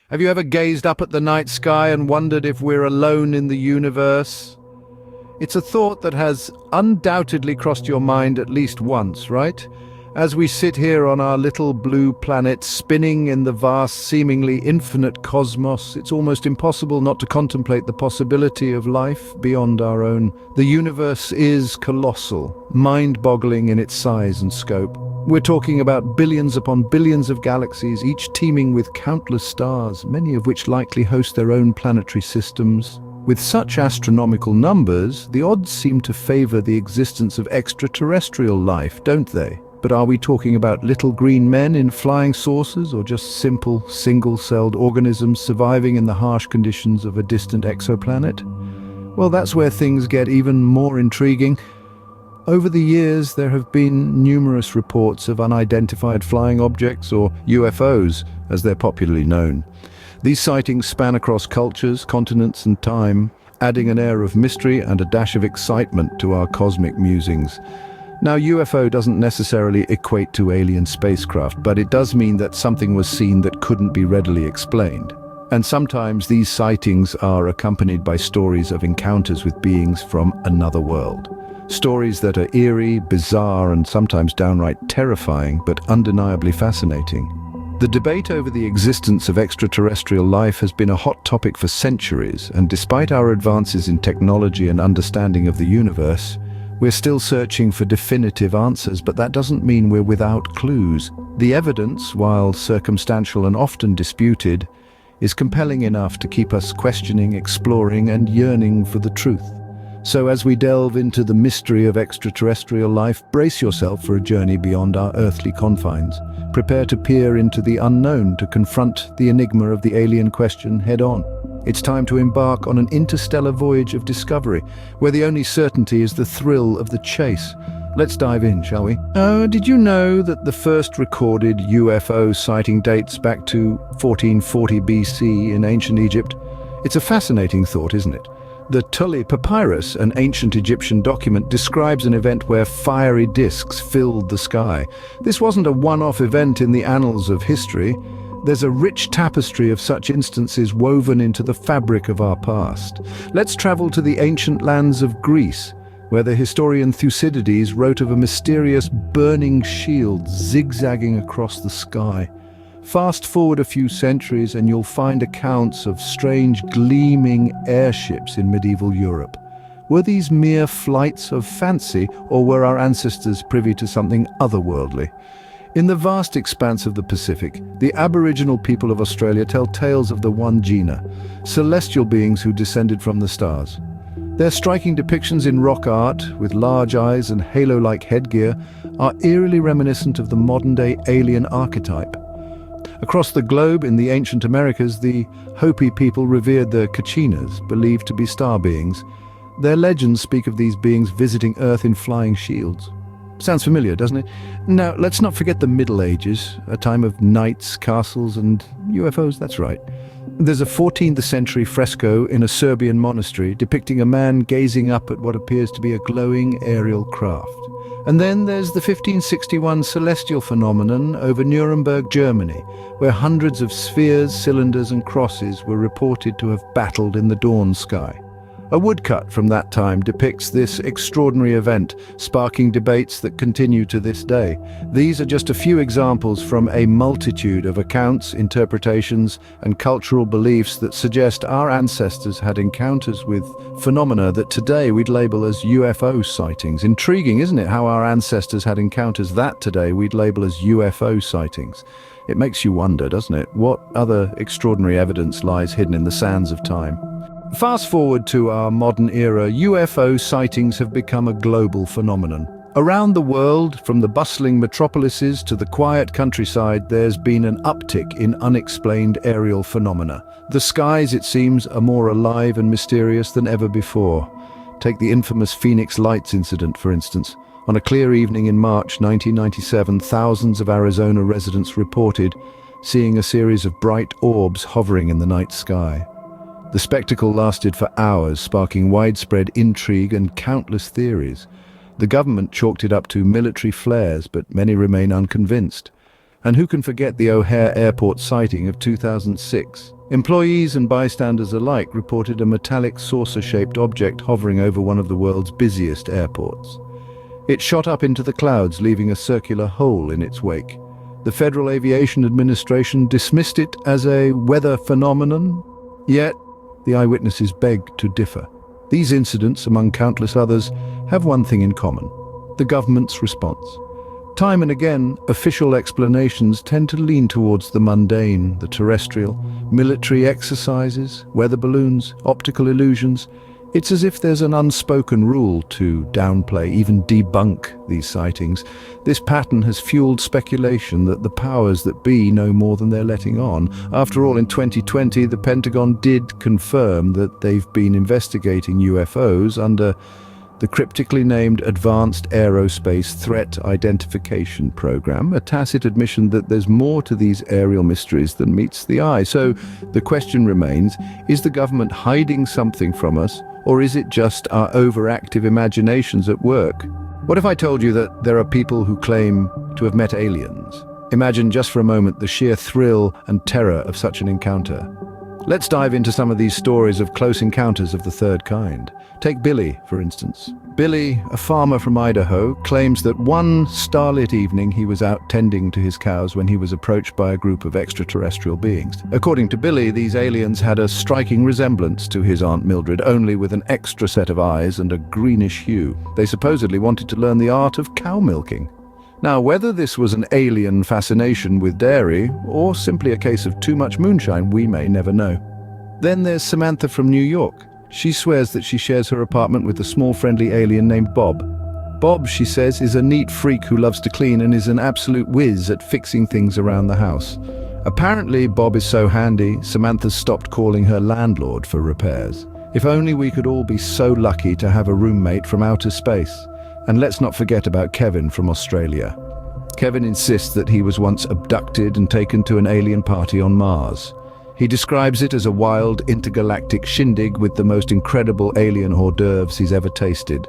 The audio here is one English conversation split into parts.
Have you ever gazed up at the night sky and wondered if we're alone in the universe? It's a thought that has undoubtedly crossed your mind at least once, right? As we sit here on our little blue planet, spinning in the vast, seemingly infinite cosmos, it's almost impossible not to contemplate the possibility of life beyond our own. The universe is colossal, mind-boggling in its size and scope. We're talking about billions upon billions of galaxies, each teeming with countless stars, many of which likely host their own planetary systems. With such astronomical numbers, the odds seem to favor the existence of extraterrestrial life, don't they? But are we talking about little green men in flying saucers, or just simple, single-celled organisms surviving in the harsh conditions of a distant exoplanet? Well, that's where things get even more intriguing. Over the years, there have been numerous reports of unidentified flying objects, or UFOs, as they're popularly known. These sightings span across cultures, continents, and time, adding an air of mystery and a dash of excitement to our cosmic musings. Now, UFO doesn't necessarily equate to alien spacecraft, but it does mean that something was seen that couldn't be readily explained. And sometimes these sightings are accompanied by stories of encounters with beings from another world. Stories that are eerie, bizarre, and sometimes downright terrifying, but undeniably fascinating. The debate over the existence of extraterrestrial life has been a hot topic for centuries, and despite our advances in technology and understanding of the universe, we're still searching for definitive answers, but that doesn't mean we're without clues. The evidence, while circumstantial and often disputed, is compelling enough to keep us questioning, exploring, and yearning for the truth. So as we delve into the mystery of extraterrestrial life, brace yourself for a journey beyond our earthly confines. Prepare to peer into the unknown, to confront the enigma of the alien question head-on. It's time to embark on an interstellar voyage of discovery, where the only certainty is the thrill of the chase. Let's dive in, shall we? Did you know that the first recorded UFO sighting dates back to 1440 BC in ancient Egypt? It's a fascinating thought, isn't it? The Tully Papyrus, an ancient Egyptian document, describes an event where fiery discs filled the sky. This wasn't a one-off event in the annals of history. There's a rich tapestry of such instances woven into the fabric of our past. Let's travel to the ancient lands of Greece, where the historian Thucydides wrote of a mysterious burning shield zigzagging across the sky. Fast forward a few centuries and you'll find accounts of strange gleaming airships in medieval Europe. Were these mere flights of fancy, or were our ancestors privy to something otherworldly? In the vast expanse of the Pacific, the Aboriginal people of Australia tell tales of the Wandjina, celestial beings who descended from the stars. Their striking depictions in rock art, with large eyes and halo-like headgear, are eerily reminiscent of the modern-day alien archetype. Across the globe, in the ancient Americas, the Hopi people revered the Kachinas, believed to be star beings. Their legends speak of these beings visiting Earth in flying shields. Sounds familiar, doesn't it? Now, let's not forget the Middle Ages, a time of knights, castles, and UFOs, that's right. There's a 14th century fresco in a Serbian monastery depicting a man gazing up at what appears to be a glowing aerial craft. And then there's the 1561 celestial phenomenon over Nuremberg, Germany, where hundreds of spheres, cylinders, and crosses were reported to have battled in the dawn sky. A woodcut from that time depicts this extraordinary event, sparking debates that continue to this day. These are just a few examples from a multitude of accounts, interpretations, and cultural beliefs that suggest our ancestors had encounters with phenomena that today we'd label as UFO sightings. Intriguing, isn't it, how our ancestors had encounters that today we'd label as UFO sightings? It makes you wonder, doesn't it? What other extraordinary evidence lies hidden in the sands of time? Fast forward to our modern era, UFO sightings have become a global phenomenon. Around the world, from the bustling metropolises to the quiet countryside, there's been an uptick in unexplained aerial phenomena. The skies, it seems, are more alive and mysterious than ever before. Take the infamous Phoenix Lights incident, for instance. On a clear evening in March 1997, thousands of Arizona residents reported seeing a series of bright orbs hovering in the night sky. The spectacle lasted for hours, sparking widespread intrigue and countless theories. The government chalked it up to military flares, but many remain unconvinced. And who can forget the O'Hare Airport sighting of 2006? Employees and bystanders alike reported a metallic saucer-shaped object hovering over one of the world's busiest airports. It shot up into the clouds, leaving a circular hole in its wake. The Federal Aviation Administration dismissed it as a weather phenomenon, yet the eyewitnesses begged to differ. These incidents, among countless others, have one thing in common: the government's response. Time and again, official explanations tend to lean towards the mundane, the terrestrial, military exercises, weather balloons, optical illusions. It's as if there's an unspoken rule to downplay, even debunk these sightings. This pattern has fueled speculation that the powers that be know more than they're letting on. After all, in 2020, the Pentagon did confirm that they've been investigating UFOs under the cryptically named Advanced Aerospace Threat Identification Program, a tacit admission that there's more to these aerial mysteries than meets the eye. So the question remains, is the government hiding something from us, or is it just our overactive imaginations at work? What if I told you that there are people who claim to have met aliens? Imagine just for a moment the sheer thrill and terror of such an encounter. Let's dive into some of these stories of close encounters of the third kind. Take Billy, for instance. Billy, a farmer from Idaho, claims that one starlit evening he was out tending to his cows when he was approached by a group of extraterrestrial beings. According to Billy, these aliens had a striking resemblance to his Aunt Mildred, only with an extra set of eyes and a greenish hue. They supposedly wanted to learn the art of cow milking. Now, whether this was an alien fascination with dairy, or simply a case of too much moonshine, we may never know. Then there's Samantha from New York. She swears that she shares her apartment with a small friendly alien named Bob. Bob, she says, is a neat freak who loves to clean and is an absolute whiz at fixing things around the house. Apparently, Bob is so handy, Samantha's stopped calling her landlord for repairs. If only we could all be so lucky to have a roommate from outer space. And let's not forget about Kevin from Australia. Kevin insists that he was once abducted and taken to an alien party on Mars. He describes it as a wild intergalactic shindig with the most incredible alien hors d'oeuvres he's ever tasted.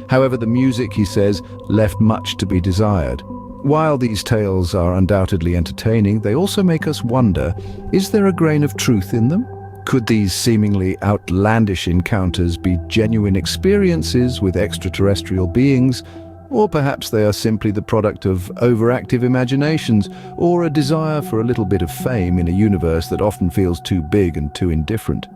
However, the music, he says, left much to be desired. While these tales are undoubtedly entertaining, they also make us wonder, is there a grain of truth in them? Could these seemingly outlandish encounters be genuine experiences with extraterrestrial beings? Or perhaps they are simply the product of overactive imaginations, or a desire for a little bit of fame in a universe that often feels too big and too indifferent.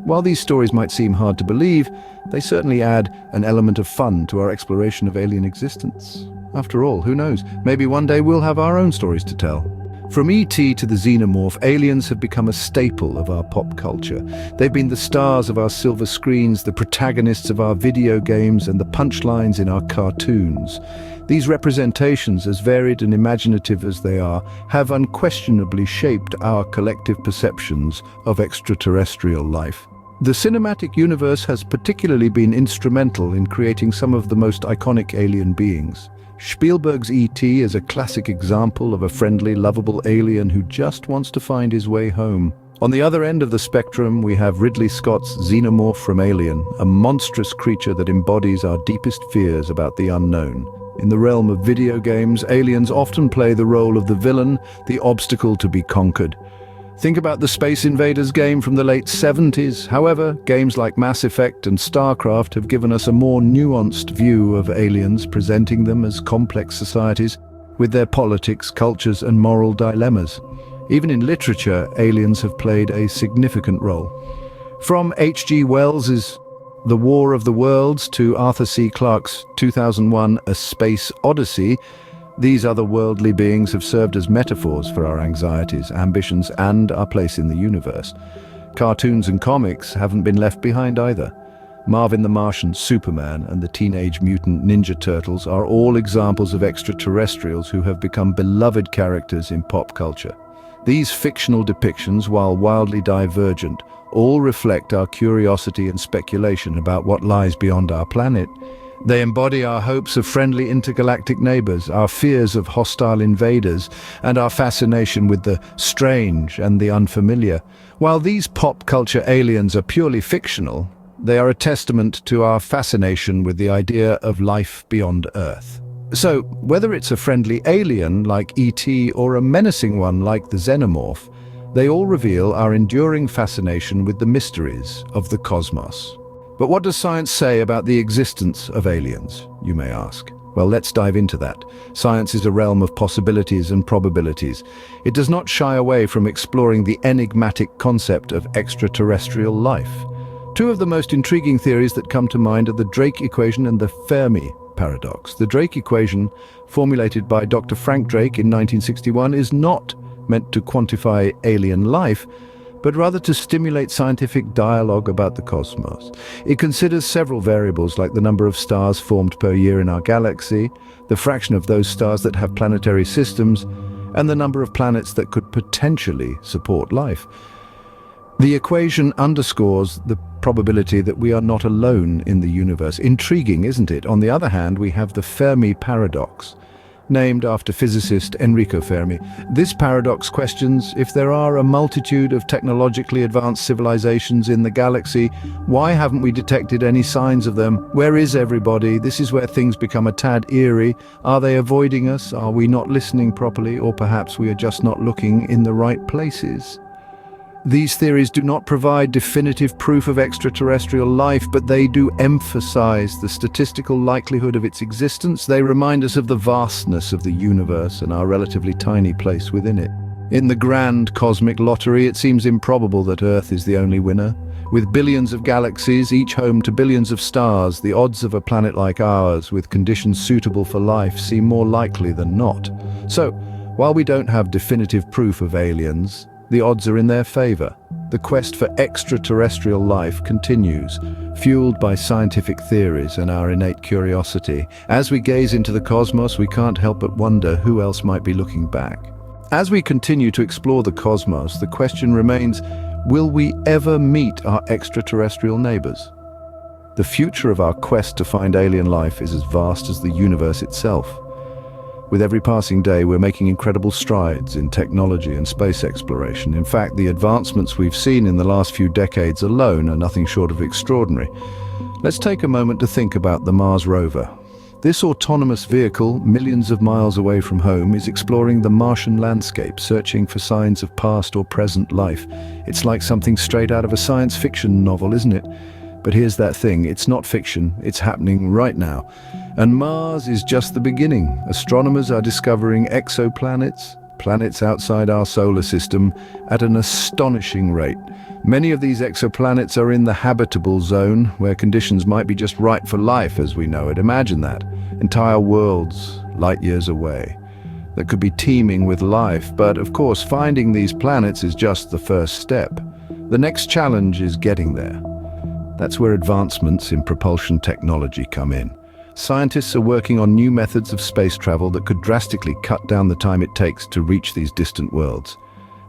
While these stories might seem hard to believe, they certainly add an element of fun to our exploration of alien existence. After all, who knows, maybe one day we'll have our own stories to tell. From E.T. to the xenomorph, aliens have become a staple of our pop culture. They've been the stars of our silver screens, the protagonists of our video games, and the punchlines in our cartoons. These representations, as varied and imaginative as they are, have unquestionably shaped our collective perceptions of extraterrestrial life. The cinematic universe has particularly been instrumental in creating some of the most iconic alien beings. Spielberg's E.T. is a classic example of a friendly, lovable alien who just wants to find his way home. On the other end of the spectrum, we have Ridley Scott's xenomorph from Alien, a monstrous creature that embodies our deepest fears about the unknown. In the realm of video games, aliens often play the role of the villain, the obstacle to be conquered. Think about the Space Invaders game from the late 70s. However, games like Mass Effect and StarCraft have given us a more nuanced view of aliens, presenting them as complex societies with their politics, cultures, and moral dilemmas. Even in literature, aliens have played a significant role. From H.G. Wells's The War of the Worlds to Arthur C. Clarke's 2001 A Space Odyssey, these otherworldly beings have served as metaphors for our anxieties, ambitions, and our place in the universe. Cartoons and comics haven't been left behind either. Marvin the Martian, Superman, and the Teenage Mutant Ninja Turtles are all examples of extraterrestrials who have become beloved characters in pop culture. These fictional depictions, while wildly divergent, all reflect our curiosity and speculation about what lies beyond our planet. They embody our hopes of friendly intergalactic neighbors, our fears of hostile invaders, and our fascination with the strange and the unfamiliar. While these pop culture aliens are purely fictional, they are a testament to our fascination with the idea of life beyond Earth. So, whether it's a friendly alien like ET or a menacing one like the xenomorph, they all reveal our enduring fascination with the mysteries of the cosmos. But what does science say about the existence of aliens, you may ask? Well, let's dive into that. Science is a realm of possibilities and probabilities. It does not shy away from exploring the enigmatic concept of extraterrestrial life. Two of the most intriguing theories that come to mind are the Drake equation and the Fermi paradox. The Drake equation, formulated by Dr. Frank Drake in 1961, is not meant to quantify alien life, but rather to stimulate scientific dialogue about the cosmos. It considers several variables like the number of stars formed per year in our galaxy, the fraction of those stars that have planetary systems, and the number of planets that could potentially support life. The equation underscores the probability that we are not alone in the universe. Intriguing, isn't it? On the other hand, we have the Fermi paradox, named after physicist Enrico Fermi. This paradox questions if there are a multitude of technologically advanced civilizations in the galaxy, why haven't we detected any signs of them? Where is everybody? This is where things become a tad eerie. Are they avoiding us? Are we not listening properly? Or perhaps we are just not looking in the right places? These theories do not provide definitive proof of extraterrestrial life, but they do emphasize the statistical likelihood of its existence. They remind us of the vastness of the universe and our relatively tiny place within it. In the grand cosmic lottery, it seems improbable that Earth is the only winner. With billions of galaxies, each home to billions of stars, the odds of a planet like ours, with conditions suitable for life, seem more likely than not. So, while we don't have definitive proof of aliens, the odds are in their favor. The quest for extraterrestrial life continues, fueled by scientific theories and our innate curiosity. As we gaze into the cosmos, we can't help but wonder who else might be looking back. As we continue to explore the cosmos, the question remains, will we ever meet our extraterrestrial neighbors? The future of our quest to find alien life is as vast as the universe itself. With every passing day, we're making incredible strides in technology and space exploration. In fact, the advancements we've seen in the last few decades alone are nothing short of extraordinary. Let's take a moment to think about the Mars rover. This autonomous vehicle, millions of miles away from home, is exploring the Martian landscape, searching for signs of past or present life. It's like something straight out of a science fiction novel, isn't it? But here's that thing, it's not fiction, it's happening right now. And Mars is just the beginning. Astronomers are discovering exoplanets, planets outside our solar system, at an astonishing rate. Many of these exoplanets are in the habitable zone, where conditions might be just right for life as we know it. Imagine that. Entire worlds, light years away, that could be teeming with life. But of course, finding these planets is just the first step. The next challenge is getting there. That's where advancements in propulsion technology come in. Scientists are working on new methods of space travel that could drastically cut down the time it takes to reach these distant worlds.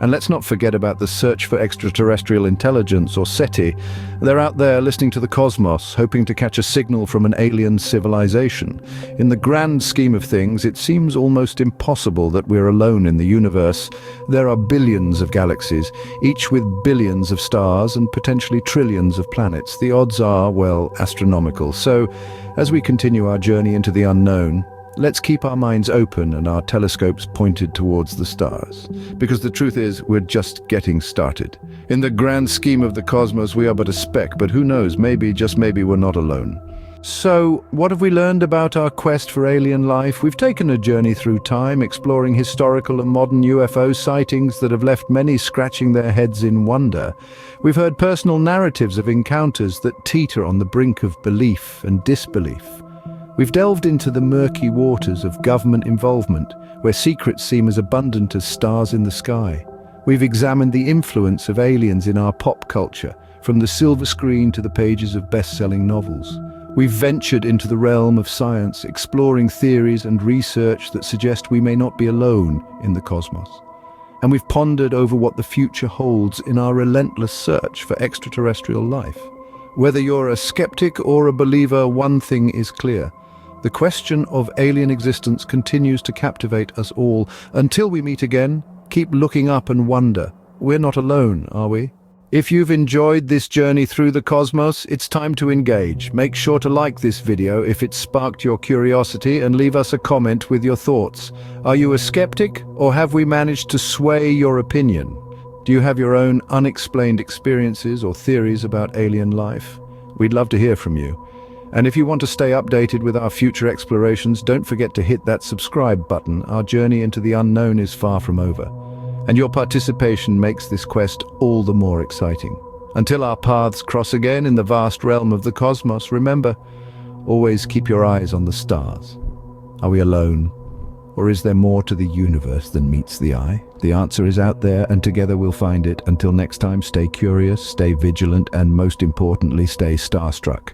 And let's not forget about the search for extraterrestrial intelligence, or SETI. They're out there listening to the cosmos, hoping to catch a signal from an alien civilization. In the grand scheme of things, it seems almost impossible that we're alone in the universe. There are billions of galaxies, each with billions of stars and potentially trillions of planets. The odds are, well, astronomical. So, as we continue our journey into the unknown, let's keep our minds open and our telescopes pointed towards the stars. Because the truth is, we're just getting started. In the grand scheme of the cosmos, we are but a speck, but who knows, maybe, just maybe, we're not alone. So, what have we learned about our quest for alien life? We've taken a journey through time, exploring historical and modern UFO sightings that have left many scratching their heads in wonder. We've heard personal narratives of encounters that teeter on the brink of belief and disbelief. We've delved into the murky waters of government involvement, where secrets seem as abundant as stars in the sky. We've examined the influence of aliens in our pop culture, from the silver screen to the pages of best-selling novels. We've ventured into the realm of science, exploring theories and research that suggest we may not be alone in the cosmos. And we've pondered over what the future holds in our relentless search for extraterrestrial life. Whether you're a skeptic or a believer, one thing is clear. The question of alien existence continues to captivate us all. Until we meet again, keep looking up and wonder. We're not alone, are we? If you've enjoyed this journey through the cosmos, it's time to engage. Make sure to like this video if it sparked your curiosity and leave us a comment with your thoughts. Are you a skeptic, or have we managed to sway your opinion? Do you have your own unexplained experiences or theories about alien life? We'd love to hear from you. And if you want to stay updated with our future explorations, don't forget to hit that subscribe button. Our journey into the unknown is far from over, and your participation makes this quest all the more exciting. Until our paths cross again in the vast realm of the cosmos, remember, always keep your eyes on the stars. Are we alone? Or is there more to the universe than meets the eye? The answer is out there, and together we'll find it. Until next time, stay curious, stay vigilant, and most importantly, stay starstruck.